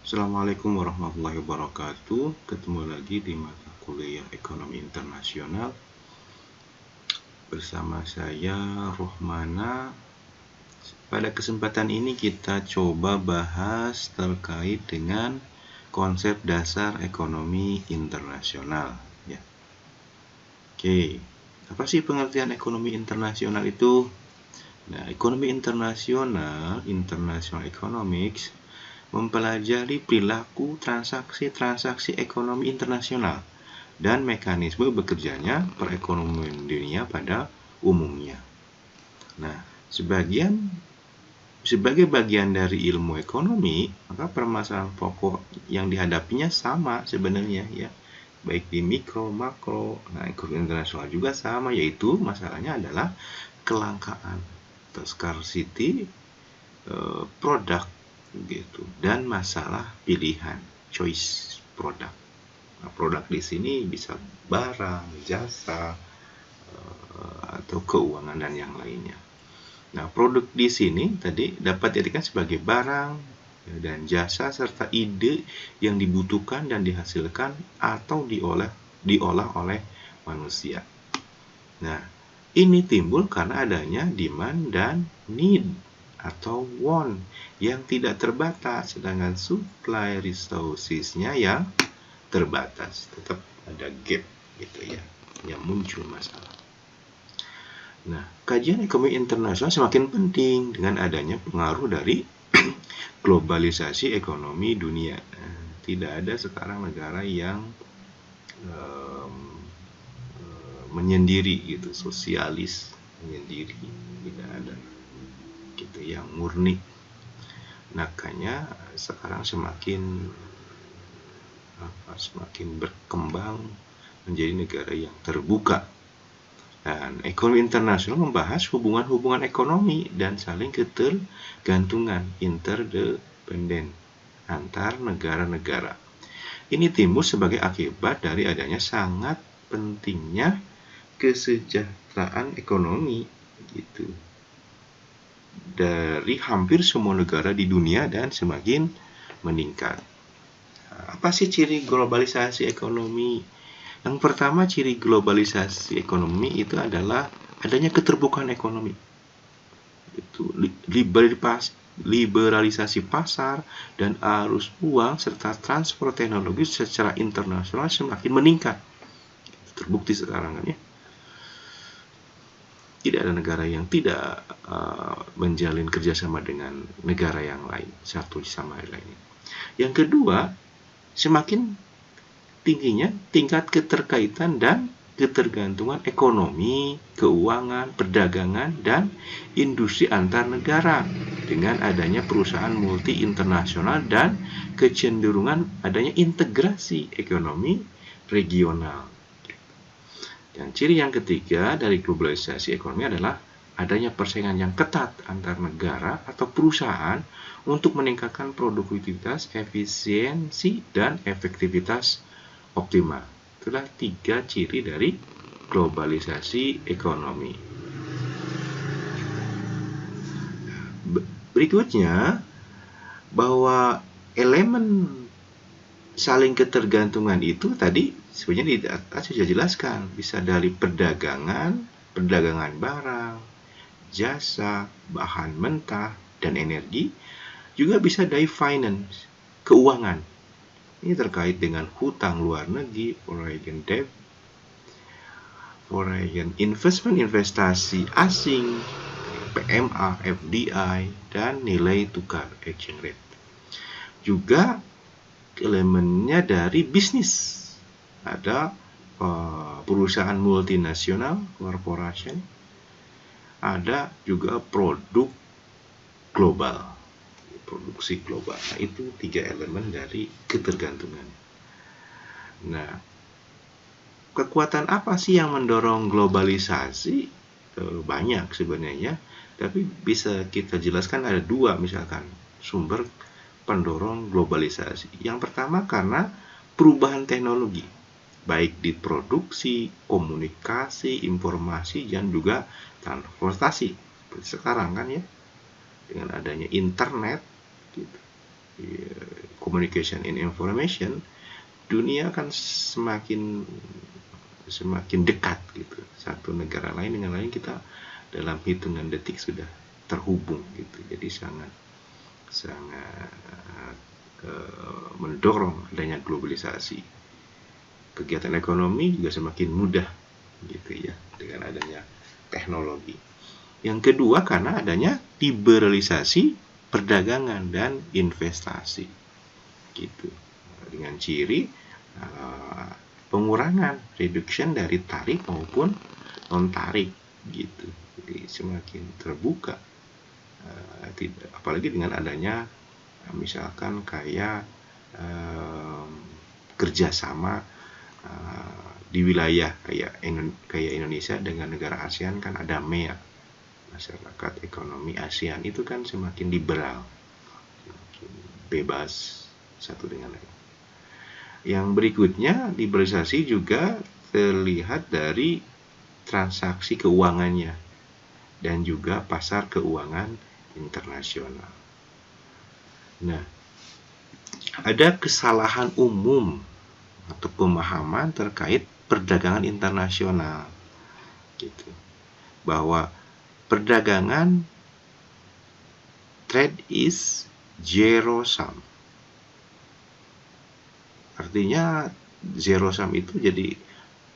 Assalamualaikum warahmatullahi wabarakatuh. Ketemu lagi di mata kuliah Ekonomi Internasional bersama saya Rohmana. Pada kesempatan ini kita coba bahas terkait dengan konsep dasar ekonomi internasional. Ya. Oke, apa sih pengertian ekonomi internasional itu? Nah, ekonomi internasional, international economics, mempelajari perilaku transaksi-transaksi ekonomi internasional dan mekanisme bekerjanya perekonomian dunia pada umumnya. Nah, sebagai bagian dari ilmu ekonomi, maka permasalahan pokok yang dihadapinya sama sebenarnya ya, baik di mikro, makro. Nah, ekonomi internasional juga sama, yaitu masalahnya adalah kelangkaan atau scarcity produk gitu, dan masalah pilihan, choice produk. Nah, produk di sini bisa barang, jasa, atau keuangan dan yang lainnya. Nah, produk di sini tadi dapat diartikan sebagai barang dan jasa serta ide yang dibutuhkan dan dihasilkan atau diolah oleh manusia. Nah, ini timbul karena adanya demand dan need atau want yang tidak terbatas, sedangkan supply resources-nya yang terbatas. Tetap ada gap gitu ya, yang muncul masalah. Nah, kajian ekonomi internasional semakin penting dengan adanya pengaruh dari globalisasi ekonomi dunia. Tidak ada sekarang negara yang menyendiri gitu, sosialis menyendiri, tidak ada gitu yang murni. Makanya sekarang semakin berkembang menjadi negara yang terbuka. Dan ekonomi internasional membahas hubungan-hubungan ekonomi dan saling ketergantungan, interdependen antar negara-negara. Ini timbul sebagai akibat dari adanya sangat pentingnya kesejahteraan ekonomi gitu dari hampir semua negara di dunia dan semakin meningkat. Apa sih ciri globalisasi ekonomi? Yang pertama, ciri globalisasi ekonomi itu adalah adanya keterbukaan ekonomi. Itu liberalisasi pasar dan arus uang serta transfer teknologi secara internasional semakin meningkat. Terbukti sekarang kan ya. Tidak ada negara yang tidak menjalin kerjasama dengan negara yang lain, satu sama lain. Yang kedua, semakin tingginya tingkat keterkaitan dan ketergantungan ekonomi, keuangan, perdagangan, dan industri antar negara dengan adanya perusahaan multi internasional dan kecenderungan adanya integrasi ekonomi regional. Dan ciri yang ketiga dari globalisasi ekonomi adalah adanya persaingan yang ketat antar negara atau perusahaan untuk meningkatkan produktivitas, efisiensi, dan efektivitas optimal. Itulah 3 ciri dari globalisasi ekonomi. Berikutnya, bahwa elemen saling ketergantungan itu tadi sebenarnya di atas sudah jelaskan, bisa dari perdagangan barang, jasa, bahan mentah, dan energi, juga bisa dari finance, keuangan. Ini terkait dengan hutang luar negeri, foreign debt, foreign investment, investasi asing, PMA, FDI, dan nilai tukar exchange rate. Juga elemennya dari bisnis, ada perusahaan multinasional, corporation, ada juga produk global, produksi global. Nah, itu 3 elemen dari ketergantungan. Nah, kekuatan apa sih yang mendorong globalisasi? Banyak sebenarnya, tapi bisa kita jelaskan ada 2 misalkan sumber pendorong globalisasi. Yang pertama karena perubahan teknologi, baik di produksi, komunikasi, informasi, dan juga transportasi. Seperti sekarang kan ya, dengan adanya internet gitu, communication and information, dunia akan semakin dekat gitu. Satu negara lain dengan lain kita dalam hitungan detik sudah terhubung gitu. Jadi sangat mendorong adanya globalisasi. Kegiatan ekonomi juga semakin mudah gitu ya dengan adanya teknologi. Yang kedua karena adanya liberalisasi perdagangan dan investasi gitu. Dengan ciri pengurangan reduction dari tarif maupun non tarif gitu. Jadi semakin terbuka, apalagi dengan adanya misalkan kayak kerjasama di wilayah kayak Indonesia dengan negara ASEAN kan ada MEA, masyarakat ekonomi ASEAN itu kan semakin liberal, semakin bebas satu dengan lain. Yang berikutnya, liberalisasi juga terlihat dari transaksi keuangannya dan juga pasar keuangan internasional. Nah, ada kesalahan umum atau pemahaman terkait perdagangan internasional gitu. Bahwa perdagangan trade is zero sum. Artinya zero sum itu jadi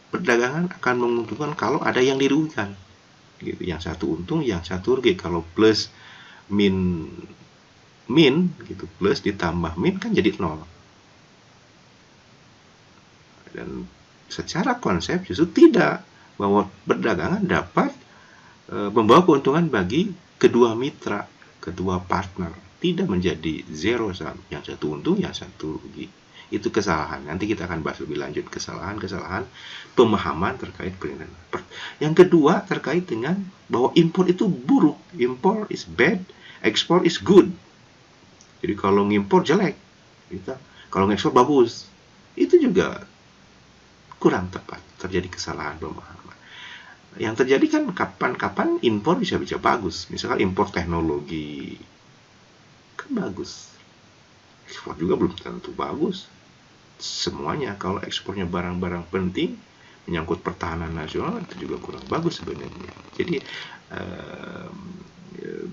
perdagangan akan menguntungkan kalau ada yang dirugikan. Gitu. Yang satu untung, yang satu rugi. Kalau plus min gitu, plus ditambah min kan jadi 0. Dan secara konsep justru tidak, bahwa perdagangan dapat membawa keuntungan bagi kedua mitra, kedua partner, tidak menjadi zero sum, yang satu untung, yang satu rugi. Itu kesalahan. Nanti kita akan bahas lebih lanjut kesalahan pemahaman terkait perdagangan. Yang kedua terkait dengan bahwa impor itu buruk, impor is bad, ekspor is good. Jadi kalau ngimpor jelek, gitu. Kalau ngekspor bagus, itu juga kurang tepat, terjadi kesalahan pemahaman. Yang terjadi kan kapan-kapan impor bisa bagus. Misalkan impor teknologi kan bagus, ekspor juga belum tentu bagus semuanya. Kalau ekspornya barang-barang penting menyangkut pertahanan nasional itu juga kurang bagus sebenarnya. Jadi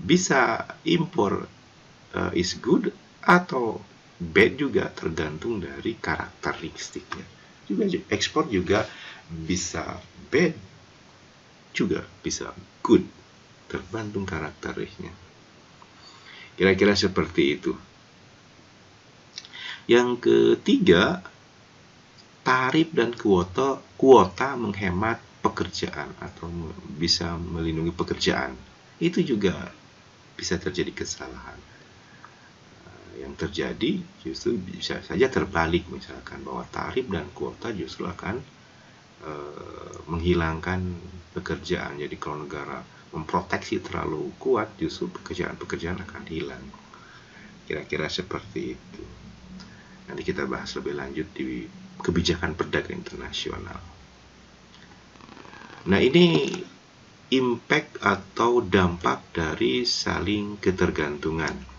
bisa impor is good atau bad juga tergantung dari karakteristiknya. Juga ekspor juga bisa bad, juga bisa good, tergantung karakteristiknya. Kira-kira seperti itu. Yang ketiga, tarif dan kuota menghemat pekerjaan atau bisa melindungi pekerjaan. Itu juga bisa terjadi kesalahan. Yang terjadi justru bisa saja terbalik, misalkan bahwa tarif dan kuota justru akan menghilangkan pekerjaan. Jadi kalau negara memproteksi terlalu kuat, justru pekerjaan akan hilang. Kira-kira seperti itu. Nanti kita bahas lebih lanjut di kebijakan perdagangan internasional. Nah, ini impact atau dampak dari saling ketergantungan.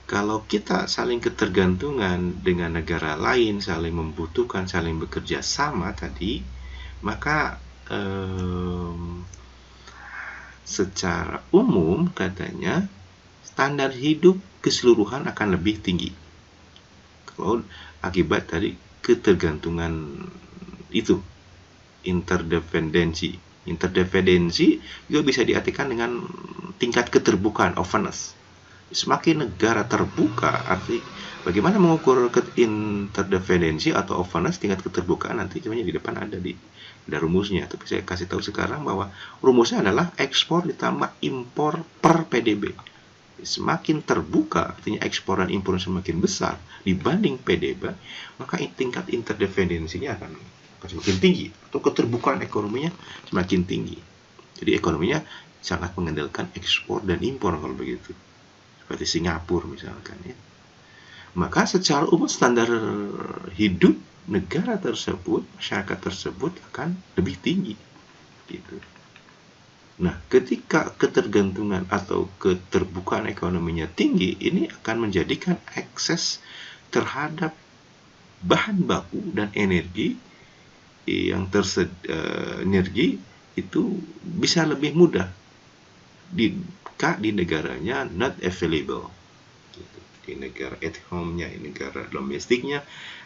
Kalau kita saling ketergantungan dengan negara lain, saling membutuhkan, saling bekerja sama tadi, maka secara umum katanya standar hidup keseluruhan akan lebih tinggi. Kalau akibat tadi ketergantungan itu, interdependensi juga bisa diartikan dengan tingkat keterbukaan, openness. Semakin negara terbuka, arti bagaimana mengukur interdependensi atau openness, tingkat keterbukaan, nanti cuma di depan ada rumusnya. Tapi saya kasih tahu sekarang bahwa rumusnya adalah ekspor ditambah impor per PDB. Semakin terbuka, artinya ekspor dan impor semakin besar dibanding PDB, maka tingkat interdependensinya akan semakin tinggi, atau keterbukaan ekonominya semakin tinggi. Jadi ekonominya sangat mengandalkan ekspor dan impor kalau begitu. Seperti Singapura misalkan ya. Maka secara umum standar hidup negara tersebut, masyarakat tersebut akan lebih tinggi gitu. Nah, ketika ketergantungan atau keterbukaan ekonominya tinggi, ini akan menjadikan akses terhadap bahan baku dan energi yang energi itu bisa lebih mudah di negaranya not available. Di negara at home-nya, di negara domestiknya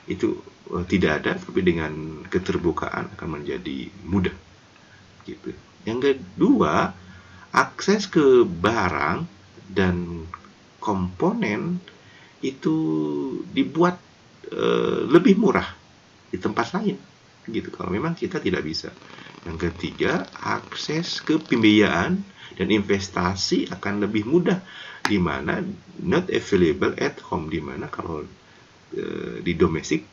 itu tidak ada, tapi dengan keterbukaan akan menjadi mudah. Gitu. Yang kedua, akses ke barang dan komponen itu dibuat lebih murah di tempat lain, gitu. Kalau memang kita tidak bisa. Yang ketiga, akses ke pembiayaan dan investasi akan lebih mudah, di mana not available at home, di mana kalau di domestik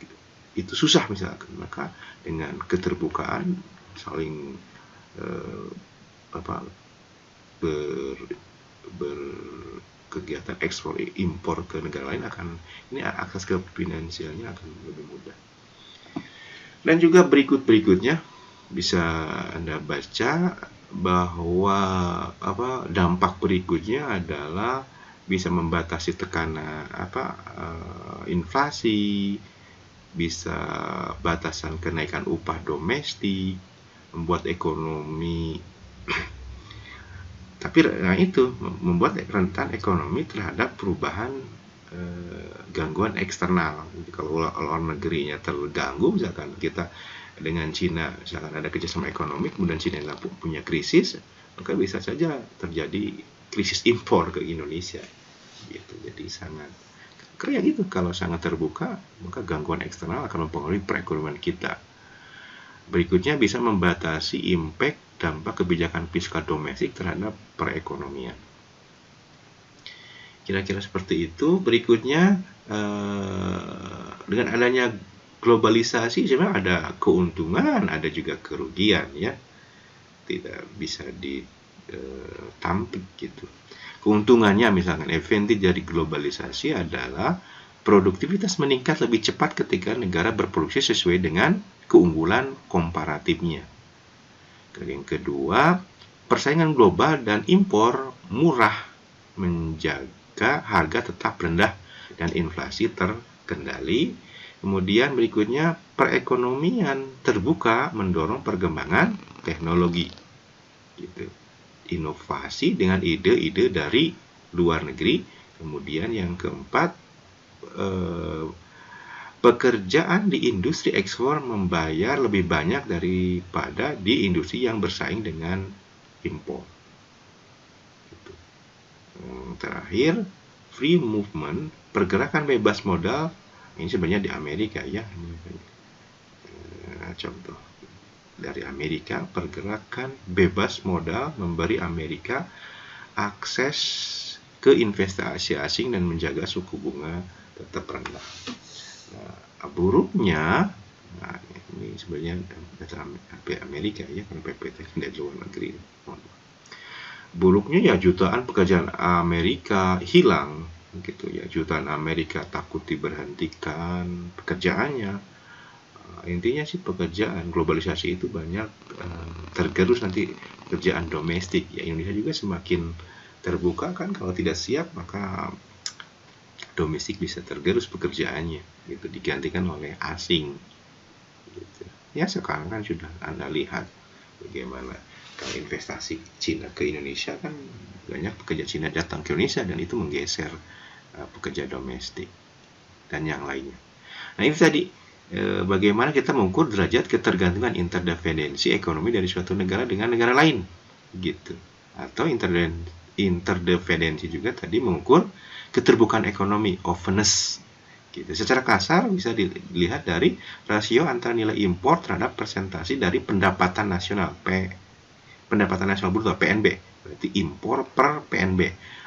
itu susah misalkan. Maka dengan keterbukaan saling berkegiatan ekspor impor ke negara lain ini akses ke finansialnya akan lebih mudah. Dan juga berikutnya bisa Anda baca bahwa dampak berikutnya adalah bisa membatasi tekanan inflasi, bisa batasan kenaikan upah domestik, membuat ekonomi tapi itu membuat rentan ekonomi terhadap perubahan gangguan eksternal. Jadi kalau luar negerinya terganggu, misalkan kita dengan Cina misalkan ada kerjasama ekonomi, kemudian Cina punya krisis, maka bisa saja terjadi krisis impor ke Indonesia gitu. Jadi sangat kayak gitu, kalau sangat terbuka maka gangguan eksternal akan mempengaruhi perekonomian kita. Berikutnya bisa membatasi impact dampak kebijakan fiskal domestik terhadap perekonomian. Kira-kira seperti itu. Berikutnya, dengan adanya globalisasi sebenarnya ada keuntungan, ada juga kerugian ya. Tidak bisa ditampik gitu. Keuntungannya misalkan advantage dari globalisasi adalah produktivitas meningkat lebih cepat ketika negara berproduksi sesuai dengan keunggulan komparatifnya. Yang kedua, persaingan global dan impor murah menjaga harga tetap rendah dan inflasi terkendali. Kemudian berikutnya, perekonomian terbuka mendorong perkembangan teknologi. Gitu. Inovasi dengan ide-ide dari luar negeri. Kemudian yang keempat, pekerjaan di industri ekspor membayar lebih banyak daripada di industri yang bersaing dengan impor. Gitu. Terakhir, free movement, pergerakan bebas modal, ini sebenarnya di Amerika ya. Contoh dari Amerika, pergerakan bebas modal memberi Amerika akses ke investasi asing dan menjaga suku bunga tetap rendah. Buruknya, ini sebenarnya data Amerika ya, karena PPT dari luar negeri. Buruknya ya jutaan pekerjaan Amerika hilang gitu ya, jutaan Amerika takut diberhentikan pekerjaannya. Intinya sih pekerjaan globalisasi itu banyak tergerus nanti pekerjaan domestik ya. Indonesia juga semakin terbuka kan, kalau tidak siap maka domestik bisa tergerus pekerjaannya gitu, digantikan oleh asing gitu. Ya sekarang kan sudah Anda lihat bagaimana kalau investasi Cina ke Indonesia kan banyak pekerja Cina datang ke Indonesia dan itu menggeser pekerja domestik dan yang lainnya. Nah ini tadi bagaimana kita mengukur derajat ketergantungan interdependensi ekonomi dari suatu negara dengan negara lain gitu. Atau interdependensi juga tadi mengukur keterbukaan ekonomi, openness gitu. Secara kasar bisa dilihat dari rasio antara nilai impor terhadap persentase dari pendapatan nasional pendapatan nasional bruto PNB, berarti impor per PNB,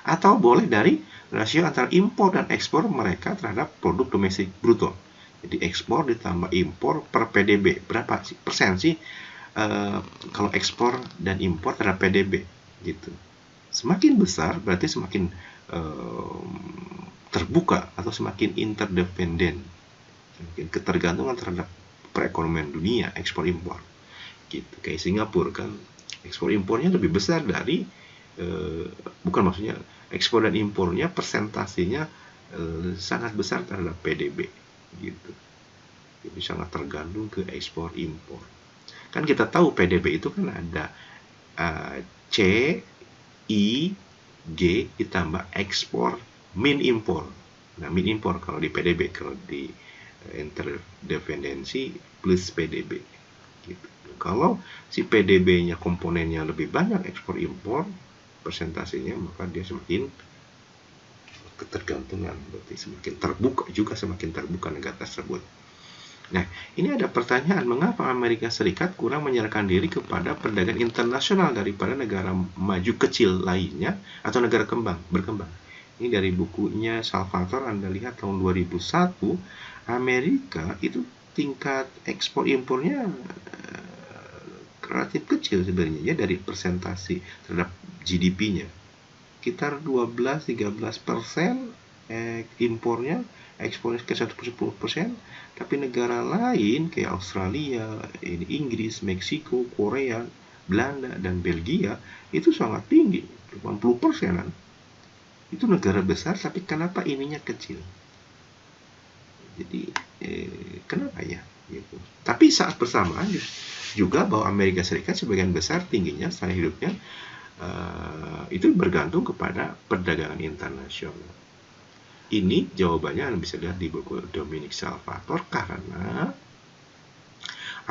atau boleh dari rasio antara impor dan ekspor mereka terhadap produk domestik bruto. Jadi ekspor ditambah impor per PDB, berapa sih persen sih kalau ekspor dan impor terhadap PDB gitu. Semakin besar berarti semakin terbuka atau semakin interdependen, semakin ketergantungan terhadap perekonomian dunia ekspor impor gitu. Kayak Singapura kan Ekspor impornya lebih besar dari bukan maksudnya ekspor dan impornya persentasenya sangat besar terhadap PDB gitu. Jadi sangat tergantung ke ekspor impor. Kan kita tahu PDB itu kan ada C, I, G ditambah ekspor min impor. Nah, min impor kalau di PDB, kalau di interdependensi plus PDB gitu. Kalau si PDB-nya komponennya lebih banyak ekspor impor persentasenya, maka dia semakin ketergantungan, berarti semakin terbuka juga, semakin terbuka negara tersebut. Nah, ini ada pertanyaan, mengapa Amerika Serikat kurang menyerahkan diri kepada perdagangan internasional daripada negara maju kecil lainnya atau negara berkembang? Ini dari bukunya Salvatore, Anda lihat tahun 2001, Amerika itu tingkat ekspor impornya relatif kecil sebenarnya ya, dari persentasi terhadap GDP-nya. Sekitar 12-13% impornya, ekspornya ke 10%, tapi negara lain kayak Australia, Inggris, Meksiko, Korea, Belanda, dan Belgia itu sangat tinggi, 80%-an. Itu negara besar, tapi kenapa ininya kecil? Jadi kenapa ya? Gitu. Tapi saat bersamaan juga bahwa Amerika Serikat sebagian besar tingginya standar hidupnya itu bergantung kepada perdagangan internasional. Ini jawabannya Anda bisa lihat di buku Dominic Salvatore, karena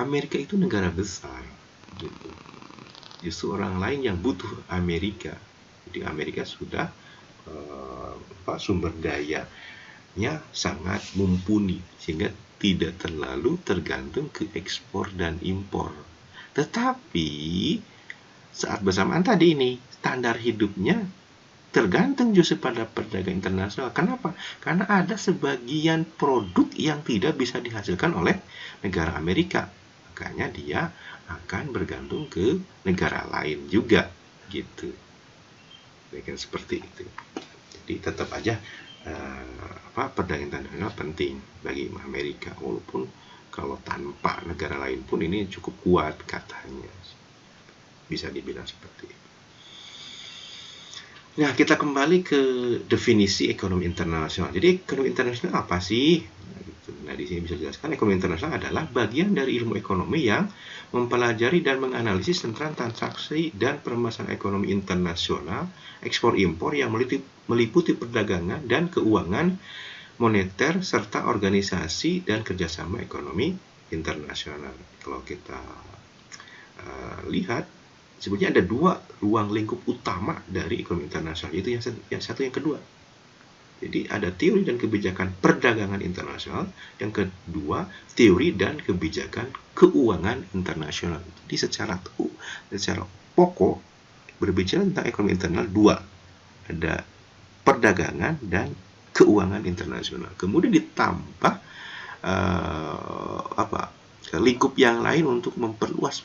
Amerika itu negara besar gitu. Justru orang lain yang butuh Amerika. Jadi Amerika sudah sumber dayanya sangat mumpuni sehingga tidak terlalu tergantung ke ekspor dan impor. Tetapi saat bersamaan tadi ini standar hidupnya tergantung justru pada perdagangan internasional. Kenapa? Karena ada sebagian produk yang tidak bisa dihasilkan oleh negara Amerika. Makanya dia akan bergantung ke negara lain juga gitu. Bukan seperti itu. Jadi tetap aja perdagangan internasional penting bagi Amerika, walaupun kalau tanpa negara lain pun ini cukup kuat katanya. Bisa dibilang seperti itu. Nah, kita kembali ke definisi ekonomi internasional. Jadi, ekonomi internasional apa sih? Nah, di sini bisa dijelaskan, ekonomi internasional adalah bagian dari ilmu ekonomi yang mempelajari dan menganalisis tentang transaksi dan permasalahan ekonomi internasional, ekspor impor yang meliputi perdagangan dan keuangan moneter serta organisasi dan kerjasama ekonomi internasional. Kalau kita lihat, sebenarnya ada dua ruang lingkup utama dari ekonomi internasional, yaitu yang satu yang kedua. Jadi ada teori dan kebijakan perdagangan internasional, yang kedua teori dan kebijakan keuangan internasional. Jadi secara pokok berbicara tentang ekonomi internal dua, ada perdagangan dan keuangan internasional. Kemudian ditambah lingkup yang lain untuk memperluas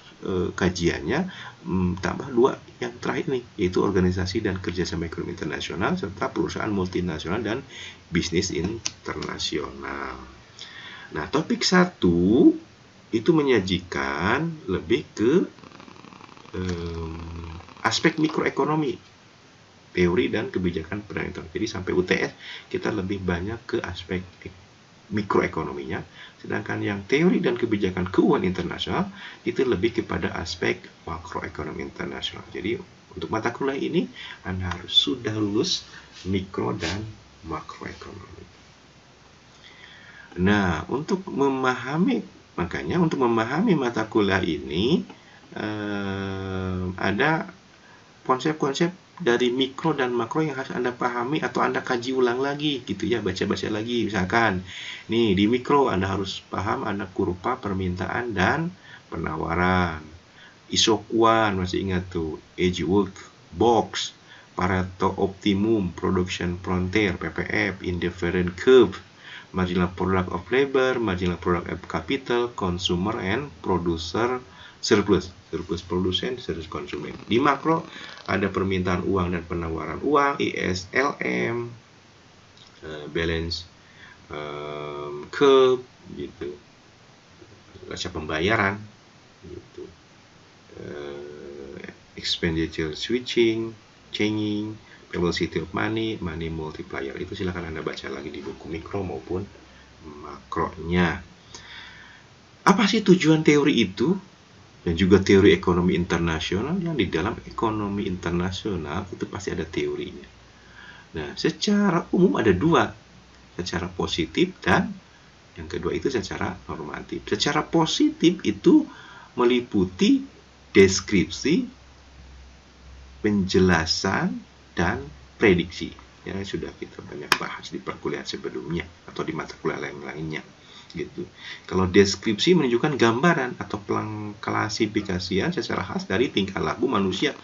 kajiannya, tambah dua yang terakhir nih, yaitu organisasi dan kerjasama ekonomi internasional serta perusahaan multinasional dan bisnis internasional. Nah, topik 1 itu menyajikan lebih ke aspek mikroekonomi, teori dan kebijakan perdagangan. Jadi sampai UTS kita lebih banyak ke aspek mikroekonominya, sedangkan yang teori dan kebijakan keuangan internasional itu lebih kepada aspek makroekonomi internasional. Jadi untuk mata kuliah ini Anda harus sudah lulus mikro dan makroekonomi. Nah, untuk memahami mata kuliah ini ada konsep-konsep dari mikro dan makro yang harus Anda pahami atau Anda kaji ulang lagi gitu ya, baca-baca lagi. Misalkan nih di mikro Anda harus paham ada kurva permintaan dan penawaran, Isoquan masih ingat tuh, Edgeworth box, Pareto optimum, production frontier PPF, indifferent curve, marginal product of labor, marginal product of capital, consumer and producer surplus produsen, surplus konsumen. Di makro ada permintaan uang dan penawaran uang, ISLM, balance curve gitu, raca pembayaran gitu, expenditure switching, changing, velocity of money, money multiplier. Itu silahkan Anda baca lagi di buku mikro maupun makronya. Apa sih tujuan teori itu? Dan juga teori ekonomi internasional, yang di dalam ekonomi internasional itu pasti ada teorinya. Nah, secara umum ada dua, secara positif dan yang kedua itu secara normatif. Secara positif itu meliputi deskripsi, penjelasan, dan prediksi. Ya, sudah kita banyak bahas di perkuliahan sebelumnya atau di mata kuliah lain-lainnya. Gitu. Kalau deskripsi menunjukkan gambaran atau klasifikasian secara khas dari tingkah laku manusia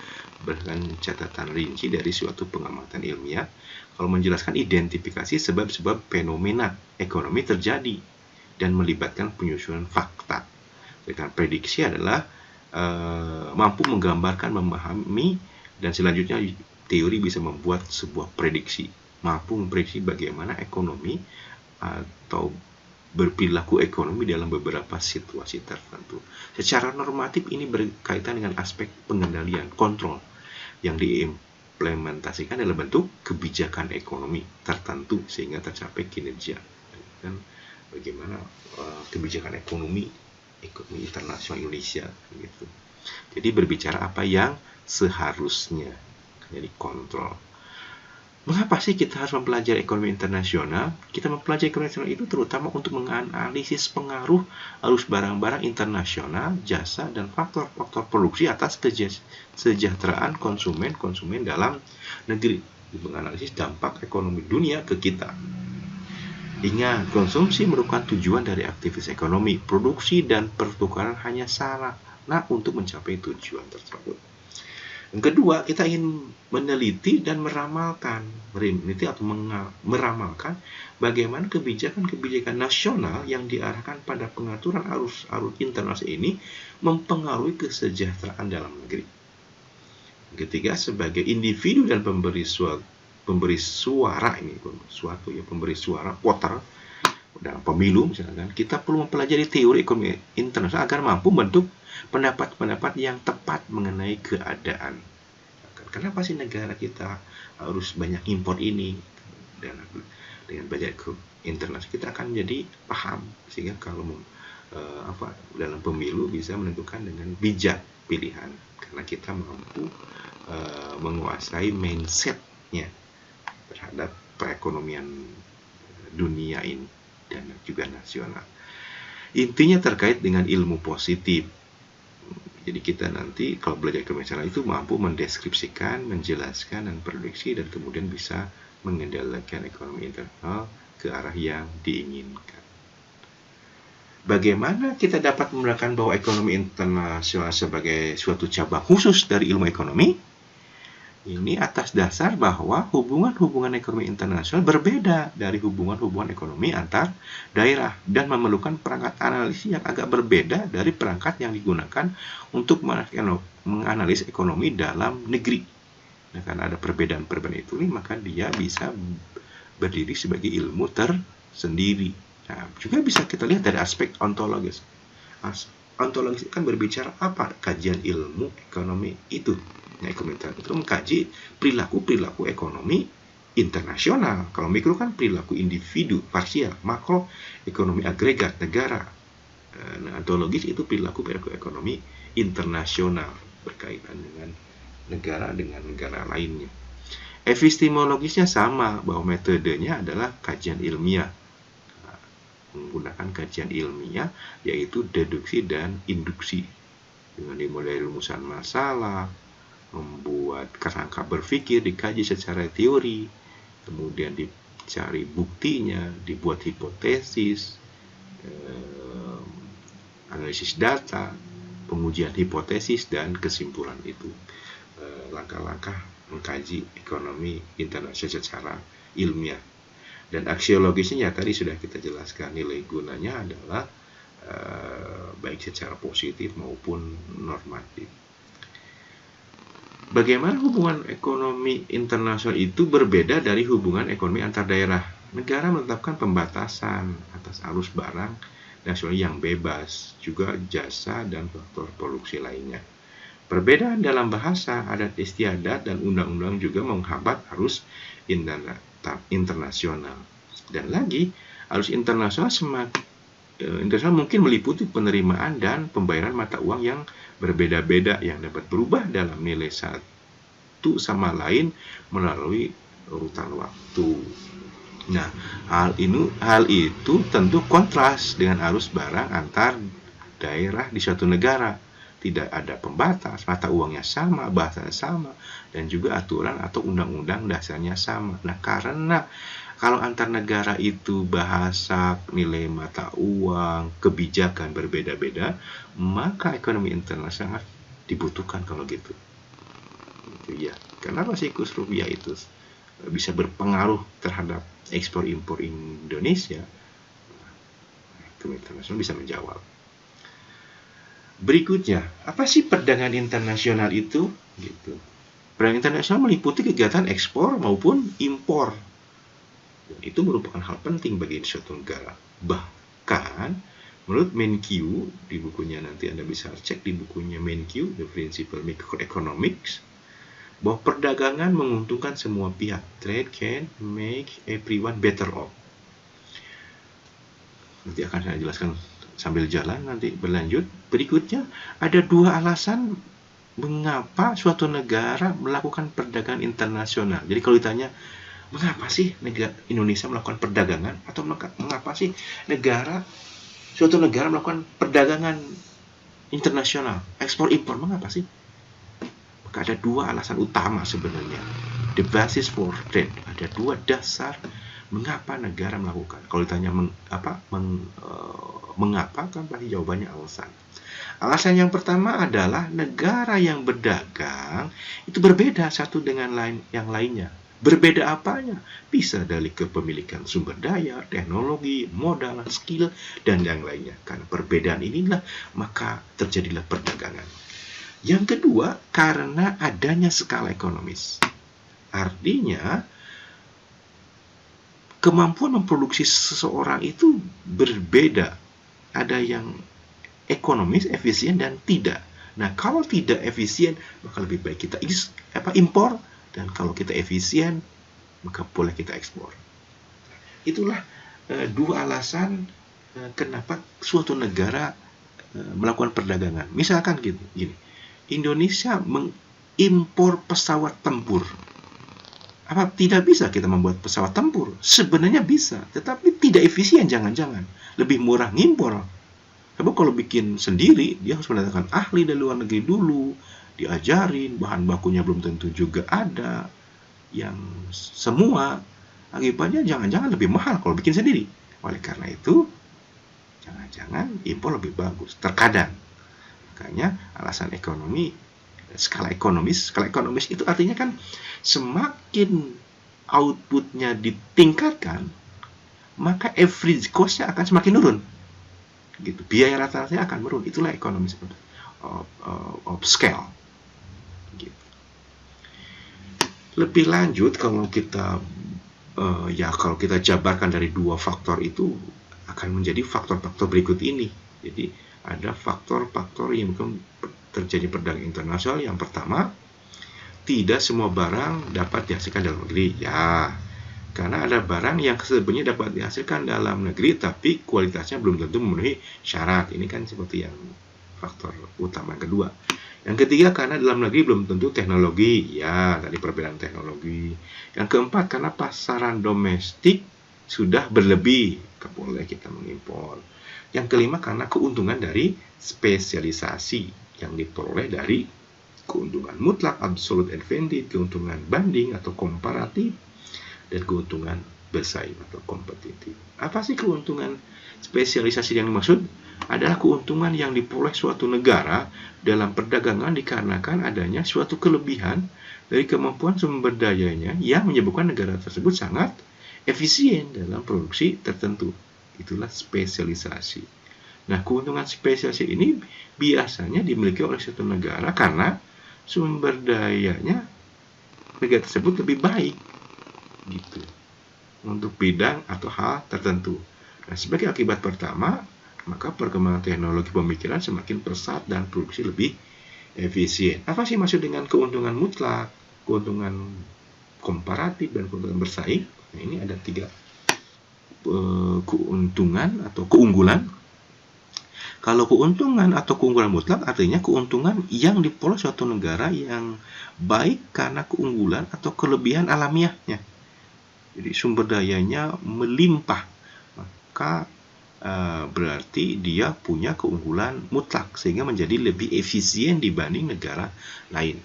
berdasarkan catatan rinci dari suatu pengamatan ilmiah. Kalau menjelaskan identifikasi sebab-sebab fenomena ekonomi terjadi dan melibatkan penyusunan fakta. Sedangkan prediksi adalah mampu menggambarkan, memahami, dan selanjutnya teori bisa membuat sebuah prediksi, mampu memprediksi bagaimana ekonomi atau berperilaku ekonomi dalam beberapa situasi tertentu. Secara normatif ini berkaitan dengan aspek pengendalian, kontrol yang diimplementasikan dalam bentuk kebijakan ekonomi tertentu sehingga tercapai kinerja. Dan bagaimana kebijakan ekonomi internasional Indonesia gitu. Jadi berbicara apa yang seharusnya, jadi kontrol. Mengapa sih kita harus mempelajari ekonomi internasional? Kita mempelajari ekonomi internasional itu terutama untuk menganalisis pengaruh arus barang-barang internasional, jasa, dan faktor-faktor produksi atas kesejahteraan konsumen dalam negeri. Menganalisis dampak ekonomi dunia ke kita. Ingat, konsumsi merupakan tujuan dari aktivitas ekonomi. Produksi dan pertukaran hanya sarana untuk mencapai tujuan tersebut. Yang kedua, kita ingin meneliti dan meramalkan bagaimana kebijakan-kebijakan nasional yang diarahkan pada pengaturan arus internasional ini mempengaruhi kesejahteraan dalam negeri. Ketiga, sebagai individu dan pemberi suara voter dalam pemilu misalkan, kita perlu mempelajari teori ekonomi internasional agar mampu membentuk pendapat-pendapat yang tepat mengenai keadaan. Kenapa sih negara kita harus banyak impor ini? Dan dengan banyak internasional kita akan jadi paham sehingga kalau dalam pemilu bisa menentukan dengan bijak pilihan karena kita mampu menguasai mindsetnya terhadap perekonomian dunia ini dan juga nasional. Intinya terkait dengan ilmu positif. Jadi kita nanti kalau belajar ekonomi internasional itu mampu mendeskripsikan, menjelaskan, dan prediksi, dan kemudian bisa mengendalikan ekonomi internasional ke arah yang diinginkan. Bagaimana kita dapat menerapkan bahwa ekonomi internasional sebagai suatu cabang khusus dari ilmu ekonomi? Ini atas dasar bahwa hubungan-hubungan ekonomi internasional berbeda dari hubungan-hubungan ekonomi antar daerah dan memerlukan perangkat analisis yang agak berbeda dari perangkat yang digunakan untuk menganalisis ekonomi dalam negeri. Nah, karena ada perbedaan-perbedaan itu, maka dia bisa berdiri sebagai ilmu tersendiri. Nah, juga bisa kita lihat dari aspek ontologis. Ontologis kan berbicara apa? Kajian ilmu ekonomi itu. Nah, ekonomi internasional itu mengkaji perilaku ekonomi internasional. Kalau mikro kan perilaku individu, parsial, makro ekonomi agregat negara. Nah, ontologis itu perilaku ekonomi internasional berkaitan dengan negara lainnya. Epistemologisnya sama, bahwa metodenya adalah kajian ilmiah. Menggunakan kajian ilmiah yaitu deduksi dan induksi dengan dimulai rumusan masalah, membuat kerangka berpikir, dikaji secara teori, kemudian dicari buktinya, dibuat hipotesis, analisis data, pengujian hipotesis, dan kesimpulan itu. Langkah-langkah mengkaji ekonomi internasional secara ilmiah. Dan aksiologisnya tadi sudah kita jelaskan, nilai gunanya adalah baik secara positif maupun normatif. Bagaimana hubungan ekonomi internasional itu berbeda dari hubungan ekonomi antar daerah? Negara menetapkan pembatasan atas arus barang nasional yang bebas, juga jasa dan faktor produksi lainnya. Perbedaan dalam bahasa, adat istiadat, dan undang-undang juga menghambat arus internasional. Dan lagi, arus internasional mungkin meliputi penerimaan dan pembayaran mata uang yang berbeda-beda yang dapat berubah dalam nilai satu sama lain melalui urutan waktu. Nah, hal itu tentu kontras dengan arus barang antar daerah di suatu negara. Tidak ada pembatas, mata uangnya sama, bahasanya sama, dan juga aturan atau undang-undang dasarnya sama. Nah, karena kalau antar negara itu bahasa, nilai mata uang, kebijakan berbeda-beda, maka ekonomi internasional dibutuhkan kalau gitu. Itu ya. Kenapa sih kurs rupiah itu bisa berpengaruh terhadap ekspor impor Indonesia? Ekonomi internasional bisa menjawab. Berikutnya, apa sih perdagangan internasional itu? Gitu. Perdagangan internasional meliputi kegiatan ekspor maupun impor. Dan itu merupakan hal penting bagi suatu negara. Bahkan, menurut Menkyu, di bukunya nanti Anda bisa cek di bukunya Menkyu, The Principle Microeconomics, bahwa perdagangan menguntungkan semua pihak. Trade can make everyone better off. Nanti akan saya jelaskan sambil jalan, nanti berlanjut. Berikutnya, ada 2 alasan mengapa suatu negara melakukan perdagangan internasional. Jadi kalau ditanya, mengapa sih negara Indonesia melakukan perdagangan? Atau mengapa sih suatu negara melakukan perdagangan internasional, ekspor impor, mengapa sih? Maka ada 2 alasan utama sebenarnya. The basis for trade. Ada 2 dasar mengapa negara melakukan. Kalau ditanya mengapa, kan pasti jawabannya alasan. Alasan yang pertama adalah negara yang berdagang itu berbeda satu dengan yang lainnya. Berbeda apanya? Bisa dari kepemilikan sumber daya, teknologi, modal, skill, dan yang lainnya. Karena perbedaan inilah maka terjadilah perdagangan. Yang kedua, karena adanya skala ekonomis. Artinya, kemampuan memproduksi seseorang itu berbeda. Ada yang ekonomis, efisien, dan tidak. Nah, kalau tidak efisien, maka lebih baik kita impor. Dan kalau kita efisien, maka boleh kita ekspor. Itulah 2 alasan kenapa suatu negara melakukan perdagangan. Misalkan gini, Indonesia mengimpor pesawat tempur. Apa tidak bisa kita membuat pesawat tempur? Sebenarnya bisa, tetapi tidak efisien, jangan-jangan. Lebih murah ngimpor. Sebab kalau bikin sendiri, dia harus mendatangkan ahli dari luar negeri dulu, diajarin, bahan bakunya belum tentu juga ada, yang semua akibatnya jangan-jangan lebih mahal kalau bikin sendiri. Oleh karena itu, jangan-jangan impor lebih bagus, terkadang. Makanya alasan ekonomi, skala ekonomis itu artinya kan semakin outputnya ditingkatkan, maka average cost-nya akan semakin turun. Gitu. Biaya rata-ratanya akan menurun. Itulah ekonomi of scale. Gitu. Lebih lanjut, kalau kita jabarkan dari 2 faktor itu akan menjadi faktor-faktor berikut ini. Jadi ada faktor-faktor yang terjadi perdagangan internasional. Yang pertama, tidak semua barang dapat dihasilkan dalam negeri. Ya, karena ada barang yang sebenarnya dapat dihasilkan dalam negeri tapi kualitasnya belum tentu memenuhi syarat. Ini kan seperti yang faktor utama kedua. Yang ketiga, karena dalam negeri belum tentu teknologi. Ya, tadi perbedaan teknologi. Yang keempat, karena pasaran domestik sudah berlebih, boleh kita mengimpor. Yang kelima, karena keuntungan dari spesialisasi yang diperoleh dari keuntungan mutlak, absolute advantage, keuntungan banding atau komparatif, dan keuntungan bersaing atau kompetitif. Apa sih keuntungan spesialisasi yang dimaksud? Adalah keuntungan yang diperoleh suatu negara dalam perdagangan dikarenakan adanya suatu kelebihan dari kemampuan sumber dayanya yang menyebabkan negara tersebut sangat efisien dalam produksi tertentu. Itulah spesialisasi. Nah, keuntungan spesialisasi ini biasanya dimiliki oleh suatu negara karena sumber dayanya negara tersebut lebih baik. Gitu, untuk bidang atau hal tertentu. Nah, sebagai akibat pertama, maka perkembangan teknologi pemikiran semakin pesat dan produksi lebih efisien. Apa sih maksud dengan keuntungan mutlak, keuntungan komparatif, dan keuntungan bersaing? Nah, ini ada 3 keuntungan atau keunggulan. Kalau keuntungan atau keunggulan mutlak artinya keuntungan yang diperoleh suatu negara yang baik karena keunggulan atau kelebihan alamiahnya. Jadi sumber dayanya melimpah, maka berarti dia punya keunggulan mutlak sehingga menjadi lebih efisien dibanding negara lain.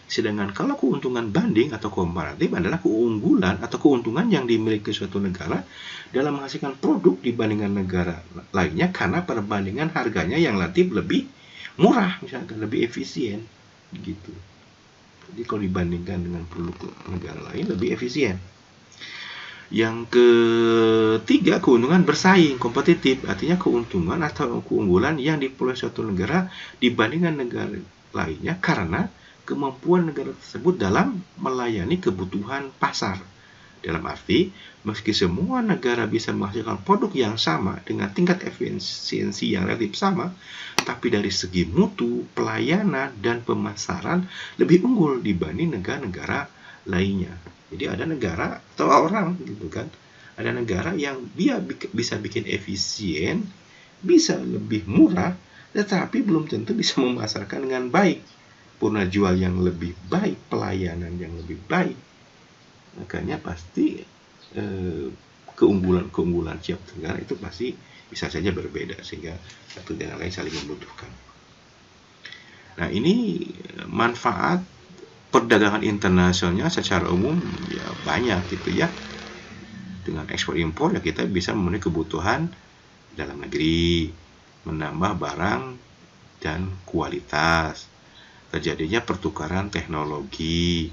Sedangkan kalau keuntungan banding atau komparatif adalah keunggulan atau keuntungan yang dimiliki suatu negara dalam menghasilkan produk dibandingkan negara lainnya karena perbandingan harganya yang relatif lebih murah, misalkan lebih efisien gitu. Jadi kalau dibandingkan dengan produk negara lain lebih efisien. Yang ketiga, keuntungan bersaing, kompetitif, artinya keuntungan atau keunggulan yang diperoleh suatu negara dibandingkan negara lainnya karena kemampuan negara tersebut dalam melayani kebutuhan pasar. Dalam arti, meski semua negara bisa menghasilkan produk yang sama dengan tingkat efisiensi yang relatif sama, tapi dari segi mutu, pelayanan, dan pemasaran lebih unggul dibanding negara-negara lainnya. Jadi ada negara atau orang gitu kan, ada negara yang dia bisa bikin efisien, bisa lebih murah, tetapi belum tentu bisa memasarkan dengan baik, purna jual yang lebih baik, pelayanan yang lebih baik. Makanya pasti keunggulan tiap negara itu pasti bisa saja berbeda sehingga satu dengan lain saling membutuhkan. Nah, ini manfaat perdagangan internasionalnya secara umum ya banyak gitu ya. Dengan ekspor impor ya kita bisa memenuhi kebutuhan dalam negeri, menambah barang dan kualitas, terjadinya pertukaran teknologi,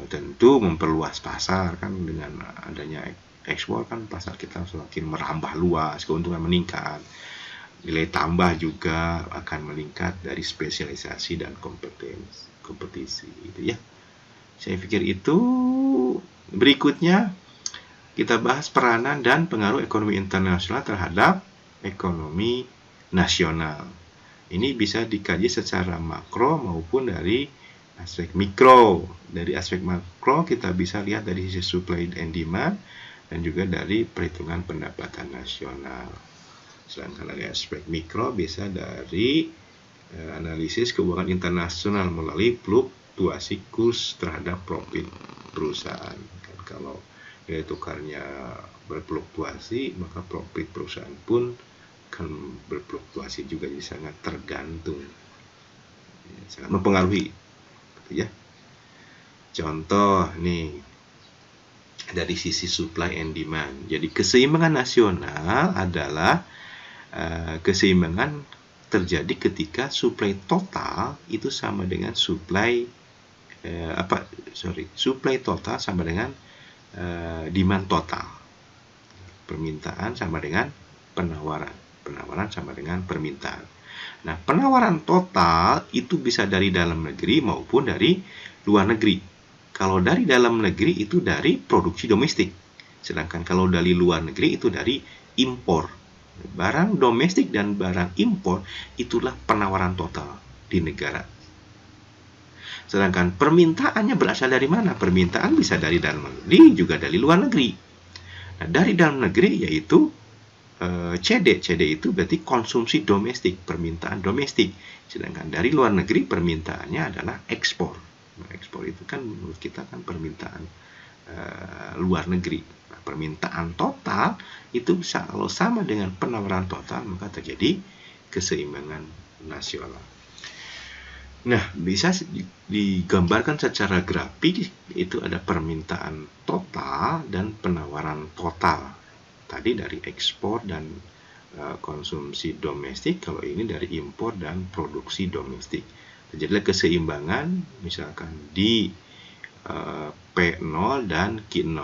tentu memperluas pasar kan, dengan adanya ekspor kan pasar kita semakin merambah luas, keuntungan meningkat, nilai tambah juga akan meningkat dari spesialisasi dan kompetisi gitu ya. Saya pikir itu. Berikutnya kita bahas peranan dan pengaruh ekonomi internasional terhadap ekonomi nasional. Ini bisa dikaji secara makro maupun dari aspek mikro. Dari aspek makro kita bisa lihat dari sisi supply and demand dan juga dari perhitungan pendapatan nasional. Sedangkan dari aspek mikro bisa dari analisis keuangan internasional melalui fluktuasi kurs terhadap profit perusahaan. Kan kalau nilai tukarnya berfluktuasi, maka profit perusahaan pun akan berfluktuasi juga, jadi sangat tergantung, sangat mempengaruhi gitu ya. Contoh nih dari sisi supply and demand. Jadi keseimbangan nasional adalah keseimbangan terjadi ketika supply total itu sama dengan supply total sama dengan demand total. Permintaan sama dengan penawaran sama dengan permintaan. Nah, penawaran total itu bisa dari dalam negeri maupun dari luar negeri. Kalau dari dalam negeri itu dari produksi domestik, sedangkan kalau dari luar negeri itu dari impor. Barang domestik dan barang impor itulah penawaran total di negara. Sedangkan permintaannya berasal dari mana? Permintaan bisa dari dalam negeri juga dari luar negeri. Nah, dari dalam negeri yaitu CD itu berarti konsumsi domestik, permintaan domestik. Sedangkan dari luar negeri permintaannya adalah ekspor. Nah, ekspor itu kan menurut kita kan permintaan luar negeri. Nah, permintaan total itu bisa kalau sama dengan penawaran total maka terjadi keseimbangan nasional. Nah, bisa digambarkan secara grafik, itu ada permintaan total dan penawaran total. Tadi dari ekspor dan konsumsi domestik, kalau ini dari impor dan produksi domestik. Terjadilah keseimbangan misalkan di P0 dan Q0.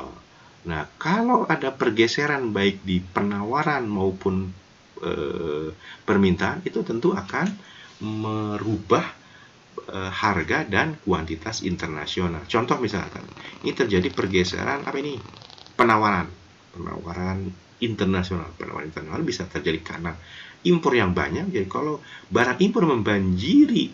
Nah, kalau ada pergeseran baik di penawaran maupun permintaan, itu tentu akan merubah harga dan kuantitas internasional. Contoh misalkan, ini terjadi pergeseran apa ini? Penawaran internasional. Penawaran internasional bisa terjadi karena impor yang banyak. Jadi kalau barang impor membanjiri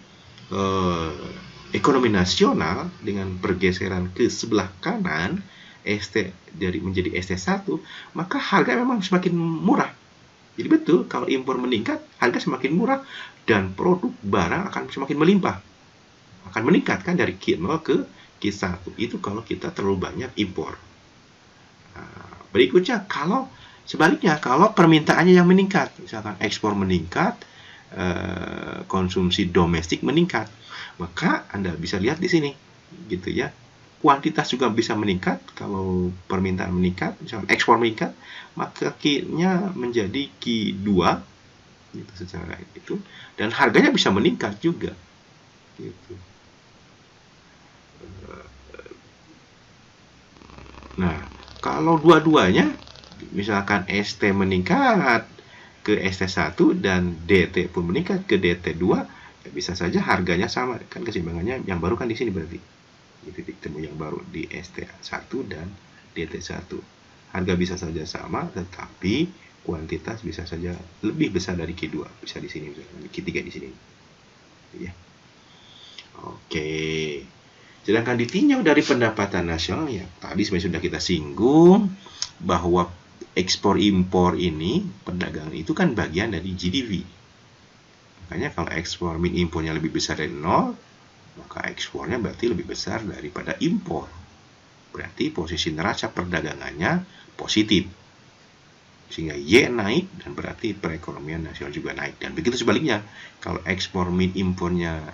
ekonomi nasional dengan pergeseran ke sebelah kanan ST dari menjadi ST1, maka harga memang semakin murah. Jadi betul, kalau impor meningkat, harga semakin murah dan produk barang akan semakin melimpah. Akan meningkat kan dari Q0 ke Q1. Itu kalau kita terlalu banyak impor. Nah, berikutnya kalau sebaliknya, kalau permintaannya yang meningkat, misalkan ekspor meningkat, konsumsi domestik meningkat, maka Anda bisa lihat di sini, gitu ya. Kuantitas juga bisa meningkat kalau permintaan meningkat, misalkan ekspor meningkat, maka Q-nya menjadi Q2 gitu secara itu, dan harganya bisa meningkat juga gitu. Nah, kalau dua-duanya misalkan ST meningkat ke ST1 dan DT pun meningkat ke DT2, ya bisa saja harganya sama kan, keseimbangannya yang baru kan di sini berarti. Di titik temu yang baru di ST1 dan DT1. Harga bisa saja sama tetapi kuantitas bisa saja lebih besar dari Q2, bisa di sini misalkan Q3 di sini. Ya. Oke. Sedangkan ditinjau dari pendapatan nasional, ya tadi sebenarnya sudah kita singgung bahwa ekspor impor ini, perdagangan itu kan bagian dari GDP. Makanya kalau ekspor min impornya lebih besar dari 0, maka ekspornya berarti lebih besar daripada impor. Berarti posisi neraca perdagangannya positif. Sehingga Y naik dan berarti perekonomian nasional juga naik. Dan begitu sebaliknya, kalau ekspor min impornya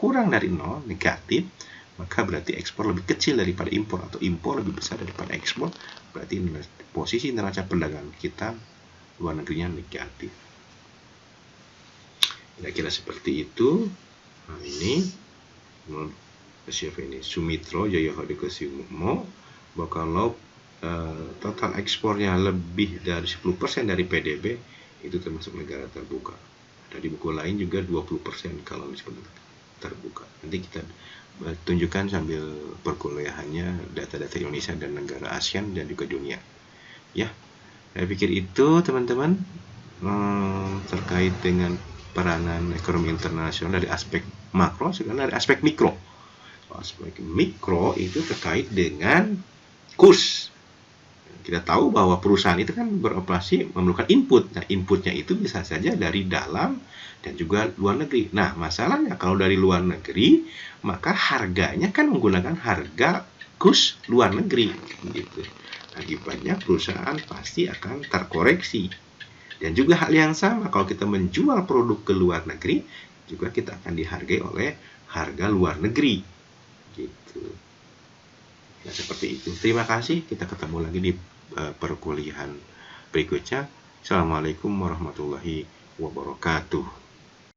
kurang dari 0, negatif, maka berarti ekspor lebih kecil daripada impor atau impor lebih besar daripada ekspor, berarti posisi neraca perdagangan kita luar negerinya negatif. Kira-kira seperti itu. Nah, ini menurut siapa ini? Sumitro Jaya Hadikusumo, bahwa kalau total ekspornya lebih dari 10% dari PDB itu termasuk negara terbuka. Ada di buku lain juga 20% kalau disebut terbuka. Nanti kita tunjukkan sambil perkuliahannya data-data Indonesia dan negara ASEAN dan juga dunia. Ya, saya pikir itu teman-teman terkait dengan peranan ekonomi internasional dari aspek makro, sekarang dari aspek mikro. Aspek mikro itu terkait dengan kurs. Kita tahu bahwa perusahaan itu kan beroperasi memerlukan input. Nah, inputnya itu bisa saja dari dalam dan juga luar negeri. Nah, masalahnya kalau dari luar negeri, maka harganya kan menggunakan harga kurs luar negeri. Gitu. Akibatnya perusahaan pasti akan terkoreksi. Dan juga hal yang sama, kalau kita menjual produk ke luar negeri, juga kita akan dihargai oleh harga luar negeri. Gitu. Ya, seperti itu. Terima kasih. Kita ketemu lagi di perkuliahan berikutnya. Assalamualaikum warahmatullahi wabarakatuh.